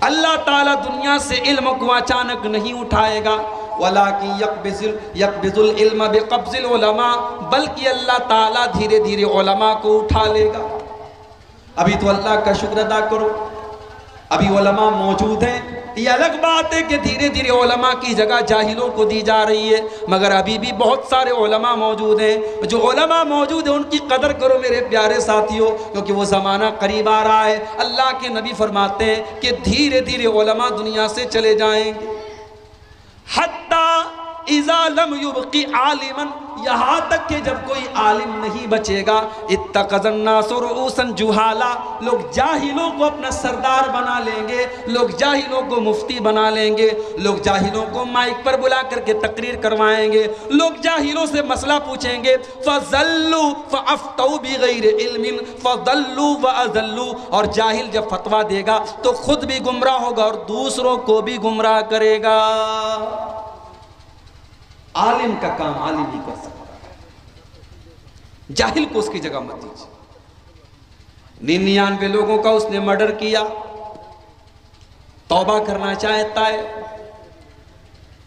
अल्लाह ताला दुनिया से इल्म को अचानक नहीं उठाएगा, वलाकिन यक़बिज़ुल इल्म बिक़ब्ज़िल उलमा, बल्कि अल्लाह ताला धीरे धीरे उलमा को उठा लेगा। अभी तो अल्लाह का शुक्र अदा करो, अभी उलमा मौजूद हैं। ये अलग बात है कि धीरे धीरे उलमा की जगह जाहिलों को दी जा रही है, मगर अभी भी बहुत सारे उलमा मौजूद हैं। जो उलमा मौजूद है उनकी कदर करो मेरे प्यारे साथियों, क्योंकि वो ज़माना करीब आ रहा है। अल्लाह के नबी फरमाते हैं कि धीरे धीरे उलमा दुनिया से चले जाएंगे। हत्ता इज़ा लम युबक़ी आलिमन, यहाँ तक कि जब कोई आलिम नहीं बचेगा, इत्तख़ज़न्नासु रुऊसन जुहाला, लोग जाहिलों को अपना सरदार बना लेंगे, लोग जाहिलों को मुफ्ती बना लेंगे, लोग जाहिलों को माइक पर बुला करके तकरीर करवाएंगे, लोग जाहिलों से मसला पूछेंगे। फ़ज़ल्लू फ़अफ़्तऊ बिग़ैरि इल्मिन फ़ज़ल्लू वअज़ल्लू, और जाहिल जब फतवा देगा तो खुद भी गुमराह होगा और दूसरों को भी गुमराह करेगा। आलिम का काम आलिम ही कर सकता है, जाहिल को उसकी जगह मत दीजिए। 99 लोगों का उसने मर्डर किया, तौबा करना चाहता है,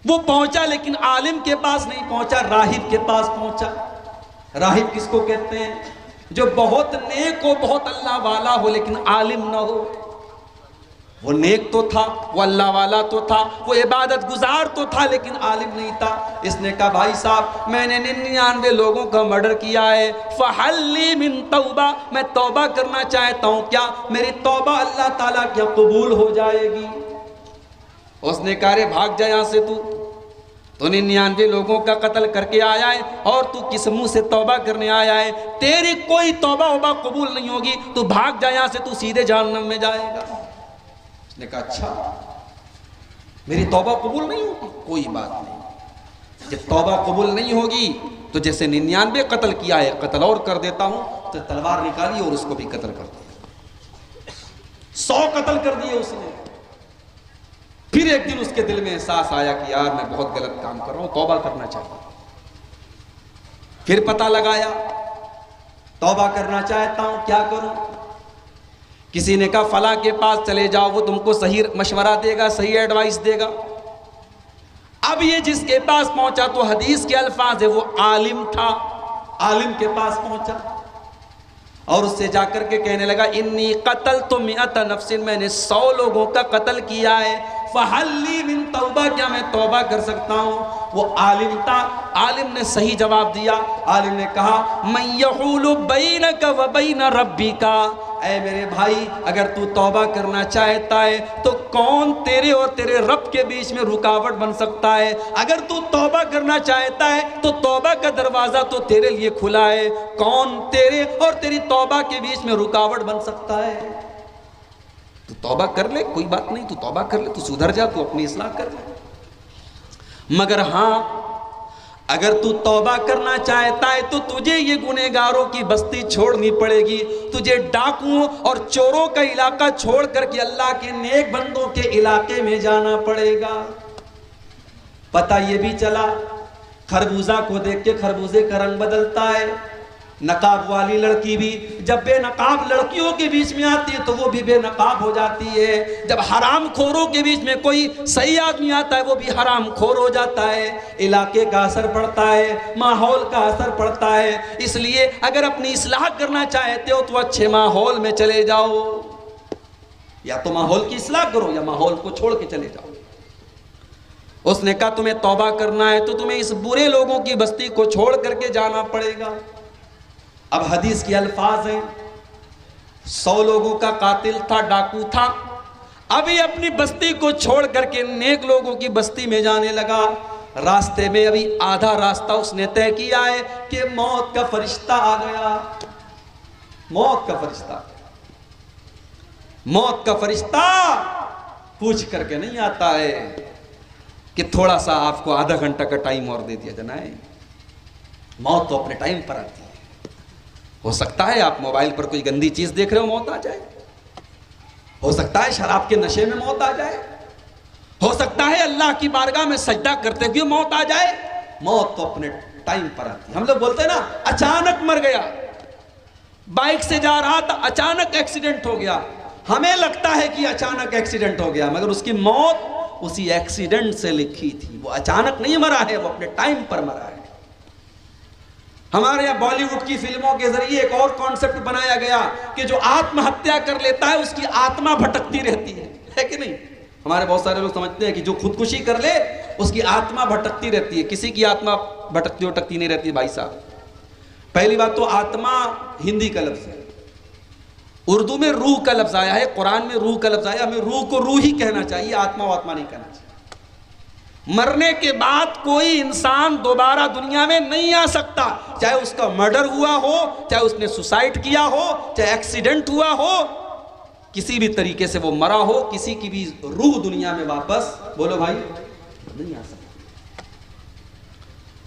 वो पहुंचा लेकिन आलिम के पास नहीं पहुंचा, राहिब के पास पहुंचा। राहिब किसको कहते हैं? जो बहुत नेक हो, बहुत अल्लाह वाला हो, लेकिन आलिम ना हो। वो नेक तो था, वो अल्लाह वाला तो था, वो इबादत गुजार तो था, लेकिन आलिम नहीं था। इसने कहा भाई साहब मैंने 99 लोगों का मर्डर किया है, फ़हल्ली मिन तौबा, मैं तौबा करना चाहता हूँ, क्या मेरी तौबा अल्लाह ताला क्या कबूल हो जाएगी? उसने कहा रे भाग जा यहाँ से, तू 99 लोगों का कत्ल करके आया है और तू किस मुंह से तौबा करने आया है? तेरी कोई तौबा वबा कबूल नहीं होगी, तू भाग जा यहाँ से, तू सीधे जहन्नम में जाएगा। उसने कहा अच्छा मेरी तौबा कबूल नहीं होगी, कोई बात नहीं, जब तौबा कबूल नहीं होगी तो जैसे 99 कत्ल किया है कत्ल और कर देता हूं, तो तलवार निकाली और उसको भी कत्ल कर दिया। 100 कत्ल कर दिए उसने। फिर एक दिन उसके दिल में एहसास आया कि यार मैं बहुत गलत काम कर रहा हूं, तौबा करना चाहता हूं। फिर पता लगाया, तौबा करना चाहता हूं, क्या करूं? किसी ने कहा फला के पास चले जाओ, वो तुमको सही मशवरा देगा, सही एडवाइस देगा। अब ये जिसके पास पहुंचा तो हदीस के अल्फाज है वो आलिम था, आलिम के पास पहुंचा और उससे जाकर के कहने लगा इन्नी कतल तो मिअत नफ्सिन, मैंने 100 लोगों का कत्ल किया है, फ़हल्ली मिन तौबा, क्या मैं तौबा कर सकता हूँ? वो आलिम था, आलिम ने सही जवाब दिया। आलिम ने कहा मन यहूलु बैनक व बैन रब्बिका, ऐ मेरे भाई अगर तू तौबा करना चाहता है तो कौन तेरे और तेरे रब के बीच में रुकावट बन सकता है? अगर तू तौबा करना चाहता है तो तौबा का दरवाज़ा तो तेरे लिए खुला है, कौन तेरे और तेरी तौबा के बीच में रुकावट बन सकता है? तू तौबा कर ले, कोई बात नहीं, तू तौबा कर ले, तू सुधर जा, तू अपनी इस्लाह कर ले। मगर हाँ अगर तू तौबा करना चाहता है तो तुझे ये गुनहगारों की बस्ती छोड़नी पड़ेगी, तुझे डाकुओं और चोरों का इलाका छोड़ करके अल्लाह के नेक बंदों के इलाके में जाना पड़ेगा। पता ये भी चला खरबूजा को देख के खरबूजे का रंग बदलता है। नकाब वाली लड़की भी जब बेनकाब लड़कियों के बीच में आती है तो वो भी बेनकाब हो जाती है। जब हराम खोरों के बीच में कोई सही आदमी आता है वो भी हराम खोर हो जाता है। इलाके का असर पड़ता है, माहौल का असर पड़ता है। इसलिए अगर अपनी इस्लाह करना चाहते हो तो अच्छे माहौल में चले जाओ, या तो माहौल की इस्लाह करो या माहौल को छोड़ के चले जाओ। उसने कहा तुम्हें तौबा करना है तो तुम्हें इस बुरे लोगों की बस्ती को छोड़ करके जाना पड़ेगा। अब हदीस के अल्फाज हैं 100 लोगों का कातिल था, डाकू था, अभी अपनी बस्ती को छोड़ करके नेक लोगों की बस्ती में जाने लगा। रास्ते में अभी आधा रास्ता उसने तय किया है कि मौत का फरिश्ता आ गया। मौत का फरिश्ता, मौत का फरिश्ता पूछ करके नहीं आता है कि थोड़ा सा आपको आधा घंटा का टाइम और दे दिया जाए। मौत तो अपने टाइम पर आती है। हो सकता है आप मोबाइल पर कोई गंदी चीज देख रहे हो, मौत आ जाए। हो सकता है शराब के नशे में मौत आ जाए। हो सकता है अल्लाह की बारगाह में सजदा करते हुए मौत आ जाए। मौत तो अपने टाइम पर आती है। हम लोग बोलते हैं ना अचानक मर गया, बाइक से जा रहा था अचानक एक्सीडेंट हो गया, हमें लगता है कि अचानक एक्सीडेंट हो गया, मगर उसकी मौत उसी एक्सीडेंट से लिखी थी। वो अचानक नहीं मरा है, वो अपने टाइम पर मरा है। हमारे यहाँ बॉलीवुड की फिल्मों के जरिए एक और कॉन्सेप्ट बनाया गया कि जो आत्महत्या कर लेता है उसकी आत्मा भटकती रहती है कि नहीं? हमारे बहुत सारे लोग समझते हैं कि जो खुदकुशी कर ले उसकी आत्मा भटकती रहती है। किसी की आत्मा भटकती नहीं रहती भाई साहब। पहली बात तो आत्मा हिंदी का लफ्ज है, उर्दू में रूह का लफ्ज आया है, कुरान में रूह का लफ्ज आया। हमें रूह को रूह ही कहना चाहिए, आत्मा व आत्मा नहीं कहना चाहिए। मरने के बाद कोई इंसान दोबारा दुनिया में नहीं आ सकता, चाहे उसका मर्डर हुआ हो, चाहे उसने सुसाइड किया हो, चाहे एक्सीडेंट हुआ हो, किसी भी तरीके से वो मरा हो, किसी की भी रूह दुनिया में वापस, बोलो भाई, नहीं आ सकती।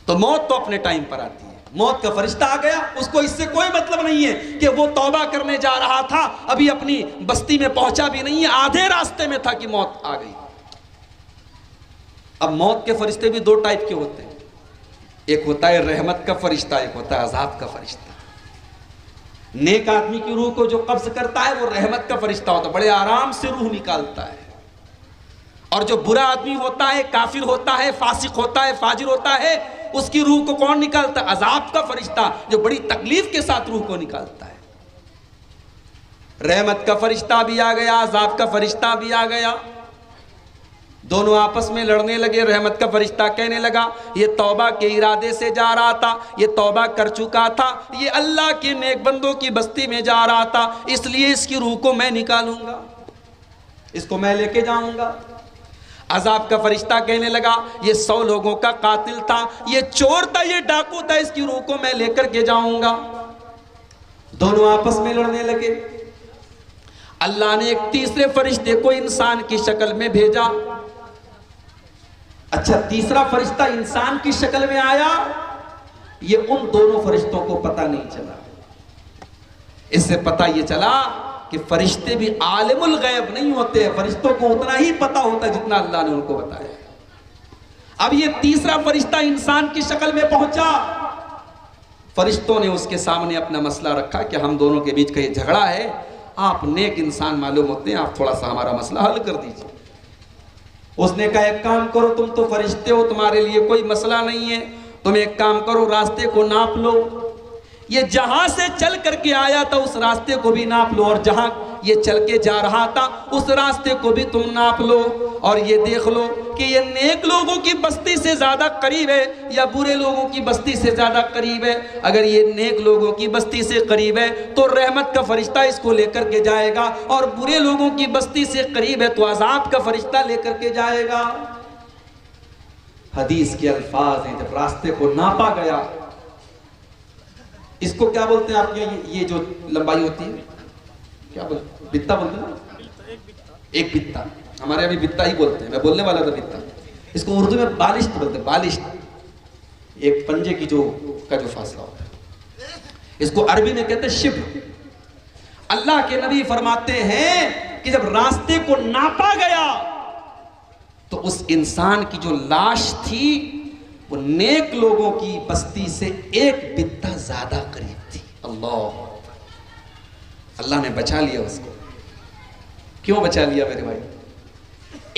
तो मौत तो अपने टाइम पर आती है। मौत का फरिश्ता आ गया, उसको इससे कोई मतलब नहीं है कि वो तौबा करने जा रहा था, अभी अपनी बस्ती में पहुंचा भी नहीं है, आधे रास्ते में था कि मौत आ गई। अब मौत के फरिश्ते भी दो टाइप के होते हैं, एक होता है रहमत का फरिश्ता, एक होता है अजाब का फरिश्ता। नेक आदमी की रूह को जो कब्ज करता है वो रहमत का फरिश्ता होता है, बड़े आराम से रूह निकालता है। और जो बुरा आदमी होता है, काफिर होता है, फासिक होता है, फाजिर होता है, उसकी रूह को कौन निकालता है? अजाब का फरिश्ता, जो बड़ी तकलीफ के साथ रूह को निकालता है। रहमत का फरिश्ता भी आ गया, अजाब का फरिश्ता भी आ गया, दोनों आपस में लड़ने लगे। रहमत का फरिश्ता कहने लगा, ये तौबा के इरादे से जा रहा था, ये तौबा कर चुका था, ये अल्लाह के नेक बंदों की बस्ती में जा रहा था, इसलिए इसकी रूह को मैं निकालूंगा, इसको मैं लेके जाऊंगा। अजाब का फरिश्ता कहने लगा, ये 100 लोगों का कातिल था, ये चोर था, ये डाकू था, इसकी रूह को मैं लेकर के जाऊंगा। दोनों आपस में लड़ने लगे। अल्लाह ने एक तीसरे फरिश्ते को इंसान की शक्ल में भेजा। अच्छा, तीसरा फरिश्ता इंसान की शक्ल में आया, ये उन दोनों फरिश्तों को पता नहीं चला। इससे पता ये चला कि फरिश्ते भी आलिमुल गैब नहीं होते हैं, फरिश्तों को उतना ही पता होता है जितना अल्लाह ने उनको बताया। अब ये तीसरा फरिश्ता इंसान की शक्ल में पहुंचा, फरिश्तों ने उसके सामने अपना मसला रखा कि हम दोनों के बीच का ये झगड़ा है, आप नेक इंसान मालूम होते हैं, आप थोड़ा सा हमारा मसला हल कर दीजिए। उसने कहा, एक काम करो, तुम तो फरिश्ते हो, तुम्हारे लिए कोई मसला नहीं है, तुम एक काम करो, रास्ते को नाप लो, ये जहां से चल करके आया था उस रास्ते को भी नाप लो, और जहां ये चल के जा रहा था उस रास्ते को भी तुम नाप लो, और ये देख लो कि ये नेक लोगों की बस्ती से ज्यादा करीब है या बुरे लोगों की बस्ती से ज्यादा करीब है। अगर ये नेक लोगों की बस्ती से करीब है तो रहमत का फरिश्ता इसको लेकर के जाएगा, और बुरे लोगों की बस्ती से करीब है तो अजाब का फरिश्ता लेकर के जाएगा। हदीस के अल्फाज हैं, जब रास्ते को नापा गया, इसको क्या बोलते हैं आपके ये जो लंबाई होती है, क्या बोलते हैं? बित्ता बोलते हैं ना? एक बित्ता, हमारे अभी बित्ता ही बोलते हैं, मैं बोलने वाला था बित्ता। इसको उर्दू में बालिश्त बोलते हैं, बालिश्त, एक पंजे की जो का जो फासला होता है, इसको अरबी में कहते हैं शिब्र। अल्लाह के नबी फरमाते हैं कि जब रास्ते को नापा गया तो उस इंसान की जो लाश थी वो नेक लोगों की बस्ती से एक बित्ता ज्यादा करीब थी। अल्लाह ने बचा लिया उसको। क्यों बचा लिया मेरे भाई?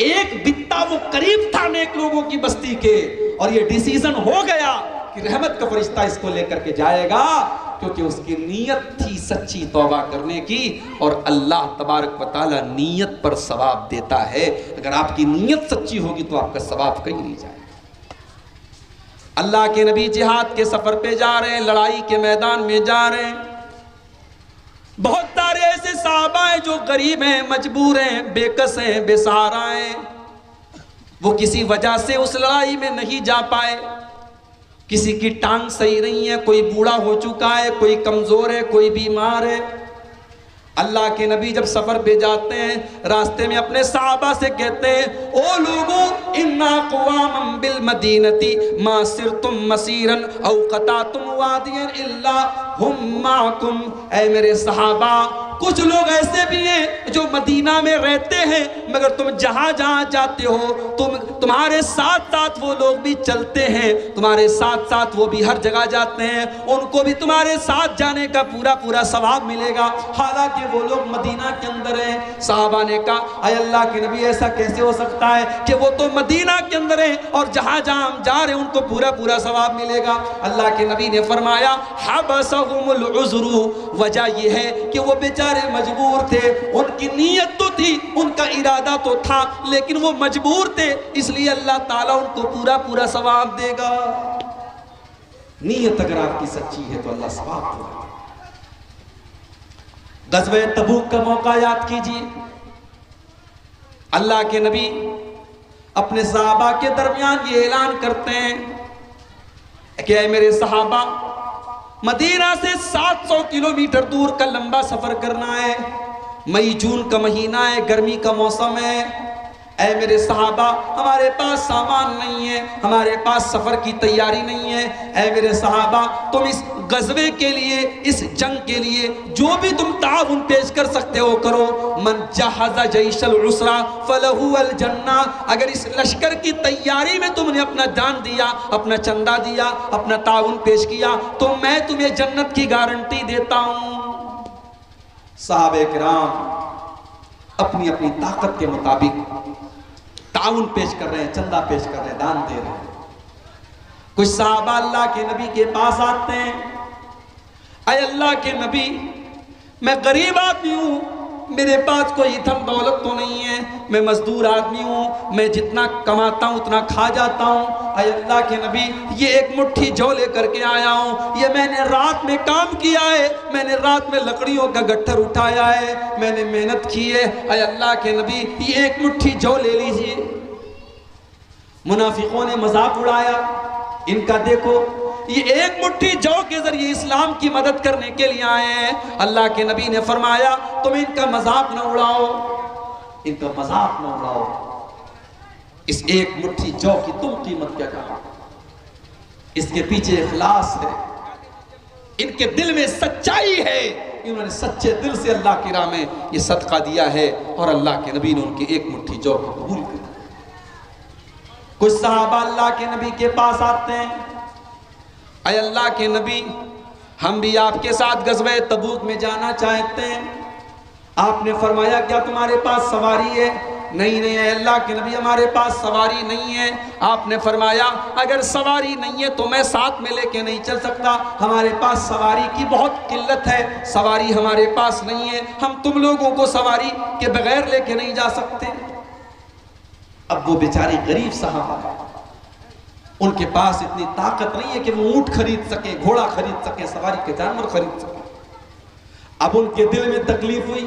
एक बित्ता वो करीब था नेक लोगों की बस्ती के, और ये डिसीजन हो गया कि रहमत का फरिश्ता इसको लेकर के जाएगा, क्योंकि उसकी नीयत थी सच्ची तौबा करने की, और अल्लाह तबारक व तआला नीयत पर सवाब देता है। अगर आपकी नीयत सच्ची होगी तो आपका सवाब कहीं नहीं जाएगा। अल्लाह के नबी जिहाद के सफर पे जा रहे हैं, लड़ाई के मैदान में जा रहे हैं। बहुत सारे ऐसे सहाबा हैं जो गरीब हैं, मजबूर हैं, बेकस हैं, बेसहारा हैं, वो किसी वजह से उस लड़ाई में नहीं जा पाए। किसी की टांग सही नहीं है, कोई बूढ़ा हो चुका है, कोई कमजोर है, कोई बीमार है। अल्लाह के नबी जब सफर पे जाते हैं, रास्ते में अपने सहाबा से कहते हैं, ओ लोगों, इन्ना क़ुवामन बिल मदीनती मा सिरतुम मसीरन औ क़तातुम वादियन इल्ला हुम माकुम। ऐ मेरे सहाबा, कुछ लोग ऐसे भी हैं जो मदीना में रहते हैं, मगर तुम जहां जहां जाते हो तुम्हारे साथ साथ वो लोग भी चलते हैं, तुम्हारे साथ साथ वो भी हर जगह जाते हैं, उनको भी तुम्हारे साथ जाने का पूरा पूरा सवाब मिलेगा, हालांकि वो लोग मदीना के अंदर हैं। साहबा ने कहा, अय अल्लाह के नबी, ऐसा कैसे हो सकता है कि वो तो मदीना के अंदर हैं और जहां जहां हम जा रहे हैं उनको पूरा पूरा सवाब मिलेगा। अल्लाह के नबी ने फरमाया, हबसहुमुल उज़्रु, वजह यह है कि वो बेचारे मजबूर थे, उनकी नीयत तो थी, उनका इरादा तो था, लेकिन वो मजबूर थे, इसलिए अल्लाह ताला उनको पूरा पूरा सवाब देगा। नीयत अगर आपकी सच्ची है तो अल्लाह सवाब देगा। ग़ज़वे तबूक का मौका याद कीजिए। अल्लाह के नबी अपने सहाबा के दरमियान ये ऐलान करते हैं कि ऐ मेरे सहाबा, मदीना से 700 किलोमीटर दूर का लंबा सफर करना है, मई जून का महीना है, गर्मी का मौसम है। ऐ मेरे सहाबा, हमारे पास सामान नहीं है, हमारे पास सफर की तैयारी नहीं है। ऐ मेरे सहाबा, तुम इस गज़वे के लिए, इस जंग के लिए जो भी तुम ताउन पेश कर सकते हो करो। मन जहज़ जैशल उसरा फलहु अल जन्ना, अगर इस लश्कर की तैयारी में तुमने अपना जान दिया, अपना चंदा दिया, अपना ताउन पेश किया, तो मैं तुम्हें जन्नत की गारंटी देता हूं। साहबे किराम अपनी अपनी ताकत के मुताबिक ताउन पेश कर रहे हैं, चंदा पेश कर रहे हैं, दान दे रहे हैं। कुछ साहबा अल्लाह के नबी के पास आते हैं, अय अल्लाह के नबी, मैं गरीब आदमी हूँ, मेरे पास कोई धन दौलत तो नहीं है, मैं मजदूर आदमी हूँ, मैं जितना कमाता हूँ उतना खा जाता हूँ। अय अल्लाह के नबी, ये एक मुट्ठी जौ लेकर के आया हूँ, ये मैंने रात में काम किया है, मैंने रात में लकड़ियों का गट्ठर उठाया है, मैंने मेहनत की है। अय अल्लाह के नबी, ये एक मुट्ठी जौ ले लीजिए। मुनाफिकों ने मजाक उड़ाया इनका, देखो ये एक मुट्ठी जौ के जरिए इस्लाम की मदद करने के लिए आए हैं। अल्लाह के नबी ने फरमाया, तुम इनका मजाक न उड़ाओ, इनका मजाक न उड़ाओ, इस एक मुट्ठी जौ की तुम कीमत क्या कहा? इसके पीछे इखलास है, इनके दिल में सच्चाई है, इन्होंने सच्चे दिल से अल्लाह की राह में ये सदका दिया है और अल्लाह के नबी ने उनकी एक मुट्ठी जौ को कबूल किया। कुछ सहाबा अल्लाह के नबी के पास आते हैं, अय अल्लाह के नबी, हम भी आपके साथ गज़वे तबूक में जाना चाहते हैं। आपने फरमाया, क्या तुम्हारे पास सवारी है? नहीं नहीं अल्लाह के नबी, हमारे पास सवारी नहीं है। आपने फरमाया, अगर सवारी नहीं है तो मैं साथ में लेके नहीं चल सकता, हमारे पास सवारी की बहुत किल्लत है, सवारी हमारे पास नहीं है, हम तुम लोगों को सवारी के बगैर लेके नहीं जा सकते। अब वो बेचारे गरीब साहब, उनके पास इतनी ताकत नहीं है कि वो ऊंट खरीद सके, घोड़ा खरीद सके, सवारी के जानवर खरीद सके। अब उनके दिल में तकलीफ हुई,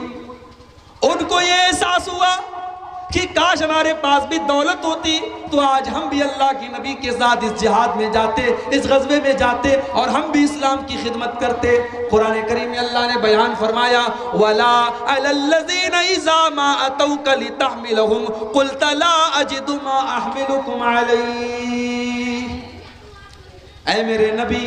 उनको ये एहसास हुआ कि काश हमारे पास भी दौलत होती तो आज हम भी अल्लाह के नबी के साथ इस जिहाद में जाते, इस गज़वे में जाते और हम भी इस्लाम की खिदमत करते। कुरान करीम में अल्लाह ने बयान फरमाया, वला अलल्लज़ीना इज़ा मा अतौका लितहमिलहुम क़ुल्त ला अजिदु मा अहमिलुकुम अलैहि। ऐ मेरे नबी,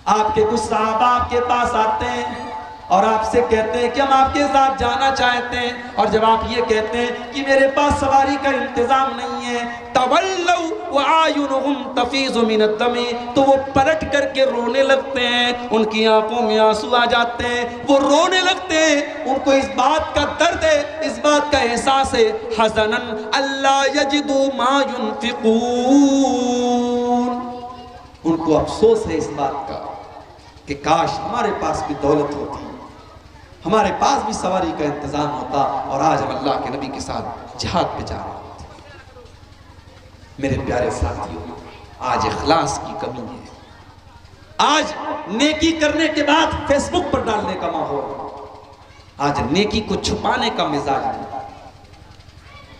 आपके कुछ सहाबा आपके पास आते हैं और आपसे कहते हैं कि हम आपके साथ जाना चाहते हैं, और जब आप ये कहते हैं कि मेरे पास सवारी का इंतजाम नहीं है, तवल्लौ व आयुनुहुम तफीज़ु मिनद दमी, तो वो पलट करके रोने लगते हैं, उनकी आंखों में आंसू आ जाते हैं, वो रोने लगते हैं, उनको इस बात का दर्द है, इस बात का एहसास है, हज़नन अल्ला यजिदु मा युनफिकून, उनको अफसोस है इस बात का कि काश हमारे पास भी दौलत होती, हमारे पास भी सवारी का इंतजाम होता और आज हम अल्लाह के नबी के साथ जिहाद पे जा रहे होते। मेरे प्यारे साथियों, आज इखलास की कमी है, आज नेकी करने के बाद फेसबुक पर डालने का माहौल, आज नेकी को छुपाने का मिजाज है।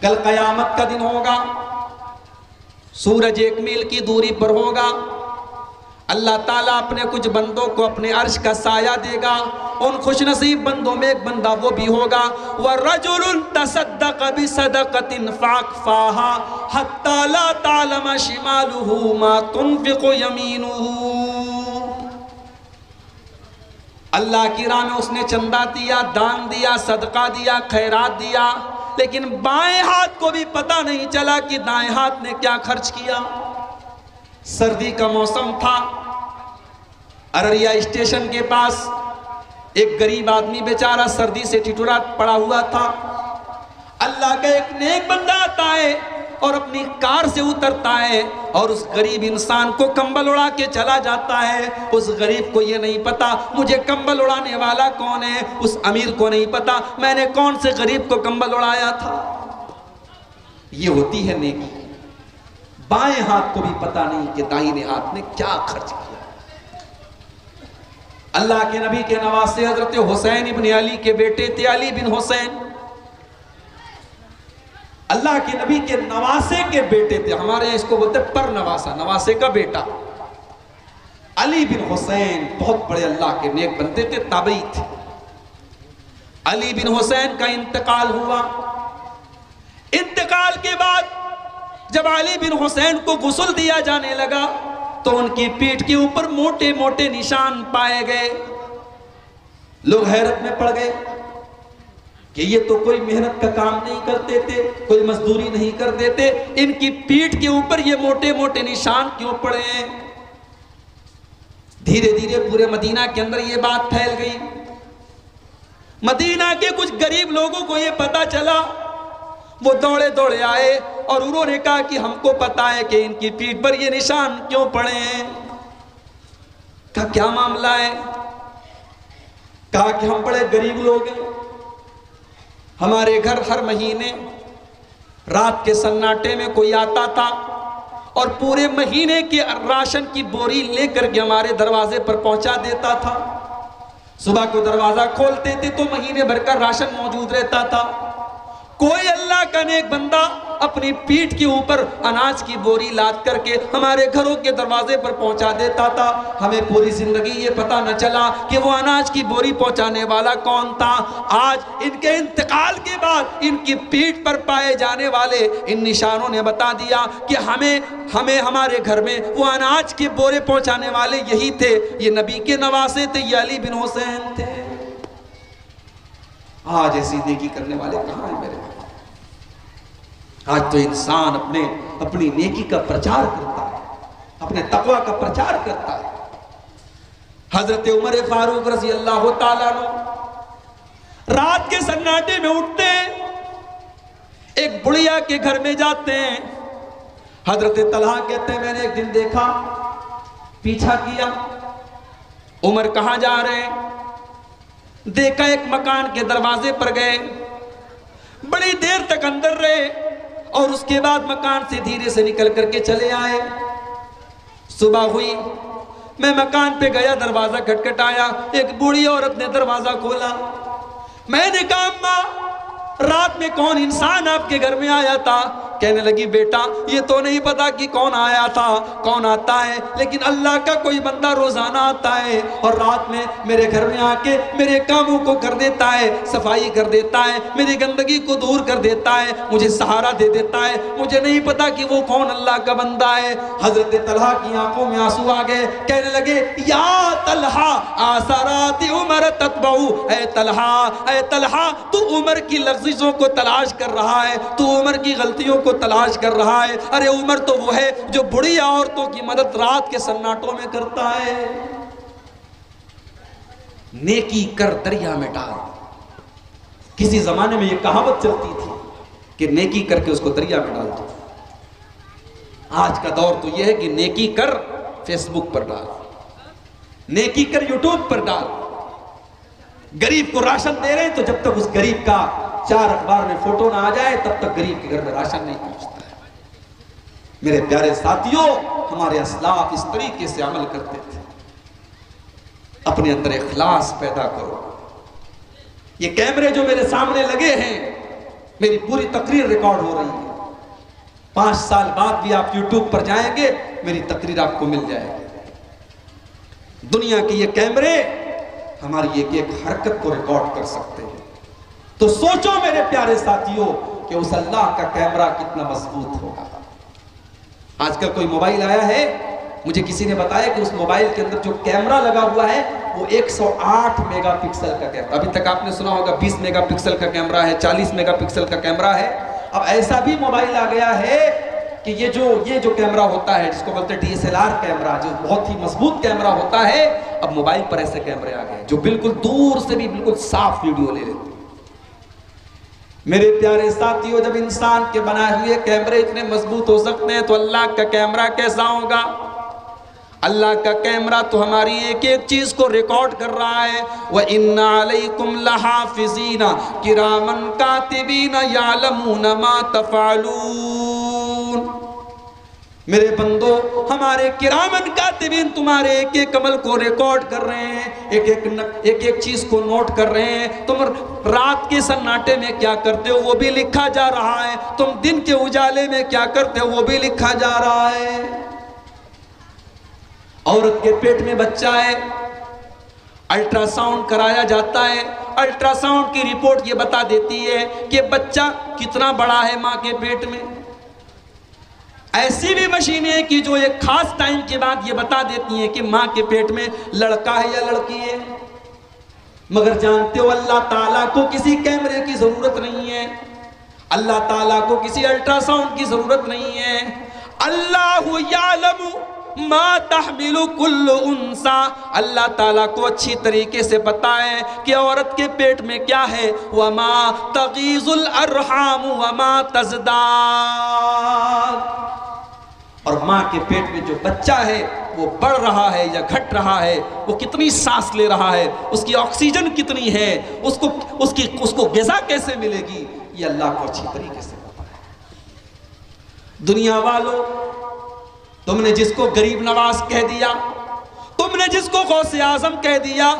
कल कयामत का दिन होगा, सूरज 1 मील की दूरी पर होगा, अल्लाह ताला अपने कुछ बंदों को अपने अर्श का साया देगा, उन खुशनसीब बंदों में एक बंदा वो भी होगा, वरजुलुन तसद्दक़ बिसदक़तिन फ़अख़फ़ाहा हत्ता ला तालम शिमालुहु मा तुनफ़िक़ु यमीनुहु। अल्लाह की राह में उसने चंदा दिया, दान दिया, सदका दिया, खैरात दिया, लेकिन बाएं हाथ को भी पता नहीं चला कि दाएं हाथ ने क्या खर्च किया। सर्दी का मौसम था, अररिया स्टेशन के पास एक गरीब आदमी बेचारा सर्दी से ठिठुरा पड़ा हुआ था। अल्लाह का एक नेक बंदा आता है और अपनी कार से उतरता है और उस गरीब इंसान को कंबल उड़ा के चला जाता है। उस गरीब को ये नहीं पता मुझे कंबल उड़ाने वाला कौन है, उस अमीर को नहीं पता मैंने कौन से गरीब को कंबल उड़ाया था। ये होती है नेकी। बाएं हाथ को भी पता नहीं कि दाहिने हाथ ने क्या खर्च किया। अल्लाह के नबी के नवासे हजरत हुसैन इब्न अली के बेटे थे, अली बिन हुसैन। अल्लाह के नबी के नवासे के बेटे थे, हमारे यहाँ इसको बोलते पर नवासा, नवासे का बेटा अली बिन हुसैन। बहुत बड़े अल्लाह के नेक बनते थे, ताबई थे। अली बिन हुसैन का इंतकाल हुआ। इंतकाल के बाद जब अली बिन हुसैन को गुस्ल दिया जाने लगा तो उनकी पीठ के ऊपर मोटे मोटे निशान पाए गए। लोग हैरत में पड़ गए कि ये तो कोई मेहनत का काम नहीं करते थे, कोई मजदूरी नहीं करते थे, इनकी पीठ के ऊपर ये मोटे मोटे निशान क्यों पड़े हैं। धीरे धीरे पूरे मदीना के अंदर ये बात फैल गई। मदीना के कुछ गरीब लोगों को ये पता चला, वो दौड़े दौड़े आए और उन्होंने कहा कि हमको पता है कि इनकी पीठ पर ये निशान क्यों पड़े हैं। कहा क्या मामला है। कहा कि हम बड़े गरीब लोग हैं, हमारे घर हर महीने रात के सन्नाटे में कोई आता था और पूरे महीने के राशन की बोरी लेकर के हमारे दरवाजे पर पहुंचा देता था। सुबह को दरवाजा खोलते थे तो महीने भर का राशन मौजूद रहता था। कोई अल्लाह का नेक बंदा अपनी पीठ के ऊपर अनाज की बोरी लाद करके हमारे घरों के दरवाजे पर पहुंचा देता था। हमें पूरी जिंदगी ये पता न चला कि वो अनाज की बोरी पहुंचाने वाला कौन था। आज इनके इंतकाल के बाद इनकी पीठ पर पाए जाने वाले इन निशानों ने बता दिया कि हमें हमारे घर में वो अनाज के बोरे पहुंचाने वाले यही थे, ये नबी के नवासे थे, ये अली बिन हुसैन थे। आज ऐसी नेकी करने वाले कहां हैं मेरे भाई। आज तो इंसान अपनी नेकी का प्रचार करता है, अपने तकवा का प्रचार करता है। हजरत उमर फारूक रज़ी अल्लाह ताला अन्हु रात के सन्नाटे में उठते हैं, एक बुढ़िया के घर में जाते हैं। हजरत तलहा कहते हैं मैंने एक दिन देखा, पीछा किया, उमर कहां जा रहे हैं। देखा एक मकान के दरवाजे पर गए, बड़ी देर तक अंदर रहे और उसके बाद मकान से धीरे से निकल करके चले आए। सुबह हुई, मैं मकान पे गया, दरवाजा खटखटाया, एक बूढ़ी औरत ने दरवाजा खोला। मैंने कहा अम्मा रात में कौन इंसान आपके घर में आया था। कहने लगी बेटा ये तो नहीं पता कि कौन आया था, कौन आता है, लेकिन अल्लाह का कोई बंदा रोजाना आता है और रात में मेरे घर में आके मेरे कामों को कर देता है, सफाई कर देता है, मेरी गंदगी को दूर कर देता है, मुझे सहारा दे देता है। मुझे नहीं पता कि वो कौन अल्लाह का बंदा है। हजरत तलहा की आंखों में आंसू आ गए। कहने लगे या तलहा आसराती उमर ततबऊ, ऐ तलहा तू उमर की लफ्ज़ों को तलाश कर रहा है, तू उमर की गलतियों को तलाश कर रहा है। अरे उमर तो वो है जो बुढ़ी औरतों की मदद रात के सन्नाटों में करता है। नेकी कर दरिया में डाल। किसी जमाने में ये कहावत चलती थी कि नेकी करके उसको दरिया में डाल दो। आज का दौर तो यह है कि नेकी कर फेसबुक पर डाल, नेकी कर यूट्यूब पर डाल। गरीब को राशन दे रहे हैं तो जब तक उस गरीब का 4 अखबार में फोटो ना आ जाए तब तक गरीब के घर में राशन नहीं पहुंचता है। मेरे प्यारे साथियों, हमारे असलाफ इस तरीके से अमल करते थे। अपने अंदर इखलास पैदा करो। ये कैमरे जो मेरे सामने लगे हैं, मेरी पूरी तकरीर रिकॉर्ड हो रही है। 5 साल बाद भी आप यूट्यूब पर जाएंगे, मेरी तकरीर आपको मिल जाएगी। दुनिया के ये कैमरे हमारी एक एक हरकत को रिकॉर्ड कर सकते हैं। तो सोचो मेरे प्यारे साथियों कि उस अल्लाह का कैमरा कितना मजबूत होगा। आजकल कोई मोबाइल आया है, मुझे किसी ने बताया कि उस मोबाइल के अंदर जो कैमरा लगा हुआ है वो 108 मेगापिक्सल का कैमरा। अभी तक आपने सुना होगा 20 मेगापिक्सल का कैमरा है, 40 मेगापिक्सल का कैमरा है। अब ऐसा भी मोबाइल आ गया है कि ये जो कैमरा होता है, जिसको बोलते हैं DSLR कैमरा, जो बहुत ही मजबूत कैमरा होता है, अब मोबाइल पर ऐसे कैमरे आ गए जो बिल्कुल दूर से भी बिल्कुल साफ वीडियो ले लेते हैं। मेरे प्यारे साथियों, जब इंसान के बनाए हुए कैमरे इतने मजबूत हो सकते हैं तो अल्लाह का कैमरा कैसा होगा? अल्लाह का कैमरा तो हमारी एक एक चीज को रिकॉर्ड कर रहा है। व इन्ना अलैकुम लहाफिज़ीना किरामन कातिबीना यालमूना मा तफ़अलून। मेरे बंदो, हमारे किरामन कातिबीन तुम्हारे एक एक अमल को रिकॉर्ड कर रहे हैं, एक एक चीज को नोट कर रहे हैं। तुम रात के सन्नाटे में क्या करते हो वो भी लिखा जा रहा है, तुम दिन के उजाले में क्या करते हो वो भी लिखा जा रहा है। औरत के पेट में बच्चा है, अल्ट्रासाउंड कराया जाता है, अल्ट्रासाउंड की रिपोर्ट ये बता देती है कि बच्चा कितना बड़ा है मां के पेट में। ऐसी भी मशीनें हैं कि जो एक खास टाइम के बाद ये बता देती हैं कि मां के पेट में लड़का है या लड़की है। मगर जानते हो, अल्लाह ताला को किसी कैमरे की जरूरत नहीं है, अल्लाह ताला को किसी अल्ट्रासाउंड की जरूरत नहीं है। अल्लाहु यालमु मा तहमिलु कुल्लु उन्सा, अल्लाह ताला को अच्छी तरीके से पता है कि औरत के पेट में क्या है। वमा तगीजुल अरहाम वमा तज़दाद, और माँ के पेट में जो बच्चा है वो बढ़ रहा है या घट रहा है, वो कितनी सांस ले रहा है, उसकी ऑक्सीजन कितनी है, उसको ग़िज़ा कैसे मिलेगी, ये अल्लाह को अच्छी तरीके से पता है। दुनिया वालों, तुमने जिसको गरीब नवाज कह दिया, तुमने जिसको गौसे आजम कह दिया,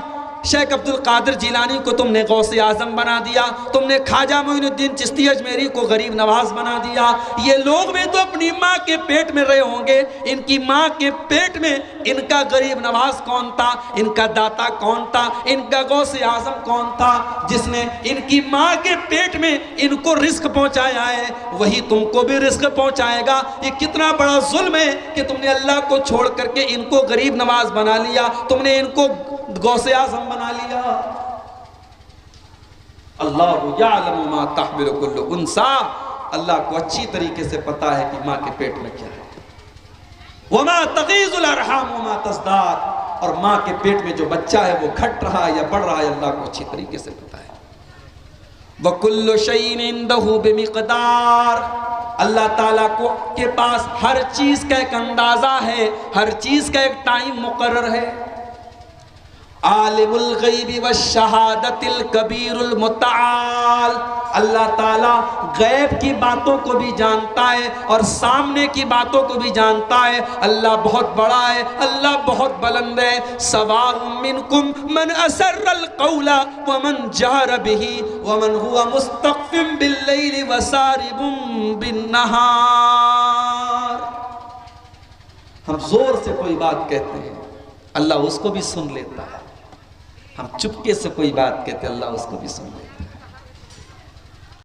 शेख अब्दुल कादिर जिलानी को तुमने गौसे आजम बना दिया, तुमने ख्वाजा मोइनुद्दीन चिश्ती अजमेरी को गरीब नवाज बना दिया। ये लोग भी तो अपनी माँ के पेट में रहे होंगे। इनकी माँ के पेट में इनका गरीब नवाज कौन था, इनका दाता कौन था, इनका गौसे आजम कौन था, जिसने इनकी माँ के पेट में इनको रिस्क पहुँचाया है, वही तुमको भी रिस्क पहुँचाएगा। ये कितना बड़ा जुल्म है कि तुमने अल्लाह को छोड़ करके इनको गरीब नवाज बना लिया, तुमने इनको गौसे आजम बना लिया। अल्लाहु यअलमु मा तहमिलु कुल्लु उन्सा, अल्लाह को अच्छी तरीके से पता है कि माँ के पेट में क्या है। वमा तगीजुल अरहाम वमा तज़दाद, और माँ के पेट में जो बच्चा है वो घट रहा है या बढ़ रहा है, अल्लाह को अच्छी तरीके से पता है। वकुल्लु शैइन इंदहु बिमिक़दार, अल्लाह ताला को के पास हर चीज का एक अंदाजा है, हर चीज का एक टाइम मुकर्रर है। आलिमुल गैबि व शहादतिल कबीरुल मुतआल, अल्लाह ताला गैब की बातों को भी जानता है और सामने की बातों को भी जानता है। अल्लाह बहुत बड़ा है, अल्लाह बहुत बुलंद है। सवाउम मिनकुम मन असर्रल कौला व मन जहर बिही व मन हुवा मुस्तख्फिम बिल्लैलि व सारिबुम बिन्नहार। हम जोर से कोई बात कहते हैं, अल्लाह उसको भी सुन लेता है। हम चुपके से कोई बात कहते हैं, अल्लाह उसको भी सुन लेता है।